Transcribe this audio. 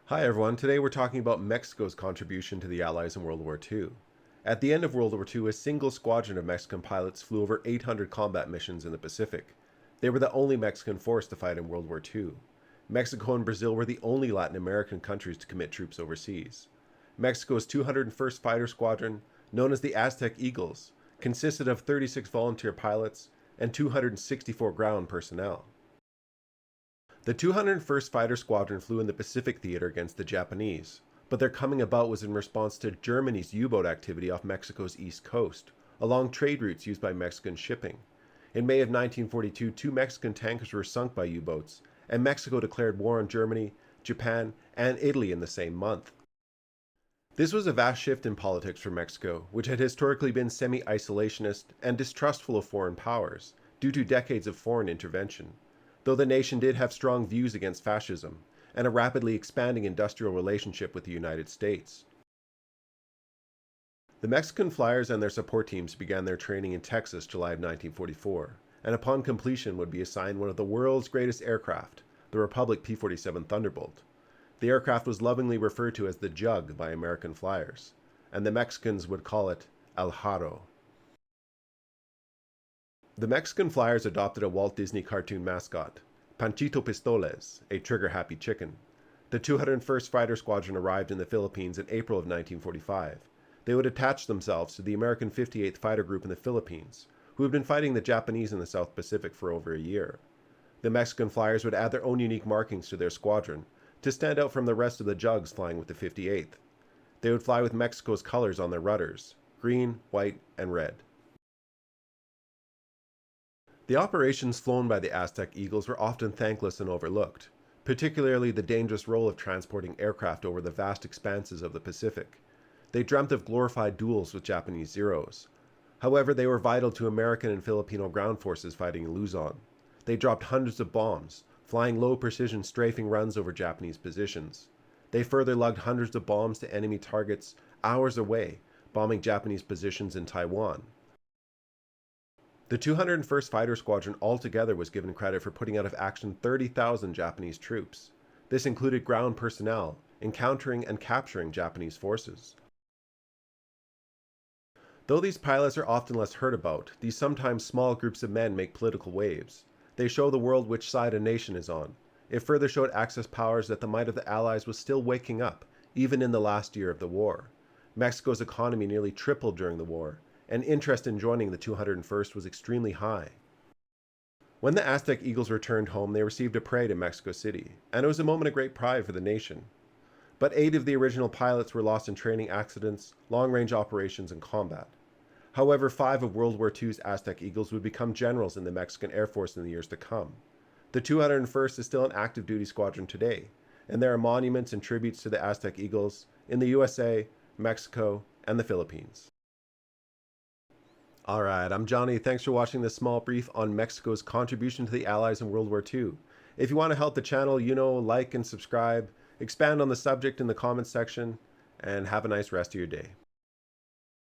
Hi everyone, today we're talking about Mexico's contribution to the Allies in World War II. At the end of World War II, a single squadron of Mexican pilots flew over 800 combat missions in the Pacific. They were the only Mexican force to fight in World War II. Mexico and Brazil were the only Latin American countries to commit troops overseas. Mexico's 201st Fighter Squadron, known as the Aztec Eagles, consisted of 36 volunteer pilots and 264 ground personnel. The 201st Fighter Squadron flew in the Pacific Theater against the Japanese, but their coming about was in response to Germany's U-boat activity off Mexico's east coast, along trade routes used by Mexican shipping. In May of 1942, two Mexican tankers were sunk by U-boats, and Mexico declared war on Germany, Japan, and Italy in the same month. This was a vast shift in politics for Mexico, which had historically been semi-isolationist and distrustful of foreign powers, due to decades of foreign intervention. Though the nation did have strong views against fascism and a rapidly expanding industrial relationship with the United States. The Mexican flyers and their support teams began their training in Texas, July of 1944, and upon completion would be assigned one of the world's greatest aircraft, the Republic P-47 Thunderbolt. The aircraft was lovingly referred to as the Jug by American flyers, and the Mexicans would call it El Jarro. The Mexican flyers adopted a Walt Disney cartoon mascot, Panchito Pistoles, a trigger-happy chicken. The 201st Fighter Squadron arrived in the Philippines in April of 1945. They would attach themselves to the American 58th Fighter Group in the Philippines, who had been fighting the Japanese in the South Pacific for over a year. The Mexican flyers would add their own unique markings to their squadron to stand out from the rest of the Jugs flying with the 58th. They would fly with Mexico's colors on their rudders, green, white, and red. The operations flown by the Aztec Eagles were often thankless and overlooked, particularly the dangerous role of transporting aircraft over the vast expanses of the Pacific. They dreamt of glorified duels with Japanese Zeros. However, they were vital to American and Filipino ground forces fighting in Luzon. They dropped hundreds of bombs, flying low-precision strafing runs over Japanese positions. They further lugged hundreds of bombs to enemy targets hours away, bombing Japanese positions in Taiwan. The 201st Fighter Squadron altogether was given credit for putting out of action 30,000 Japanese troops. This included ground personnel, encountering and capturing Japanese forces. Though these pilots are often less heard about, these sometimes small groups of men make political waves. They show the world which side a nation is on. It further showed Axis powers that the might of the Allies was still waking up, even in the last year of the war. Mexico's economy nearly tripled during the war, and interest in joining the 201st was extremely high. When the Aztec Eagles returned home, they received a parade in Mexico City, and it was a moment of great pride for the nation. But 8 of the original pilots were lost in training accidents, long-range operations, and combat. However, 5 of World War II's Aztec Eagles would become generals in the Mexican Air Force in the years to come. The 201st is still an active duty squadron today, and there are monuments and tributes to the Aztec Eagles in the USA, Mexico, and the Philippines. Alright, I'm Johnny. Thanks for watching this small brief on Mexico's contribution to the Allies in World War II. If you want to help the channel, like and subscribe, expand on the subject in the comments section, and have a nice rest of your day.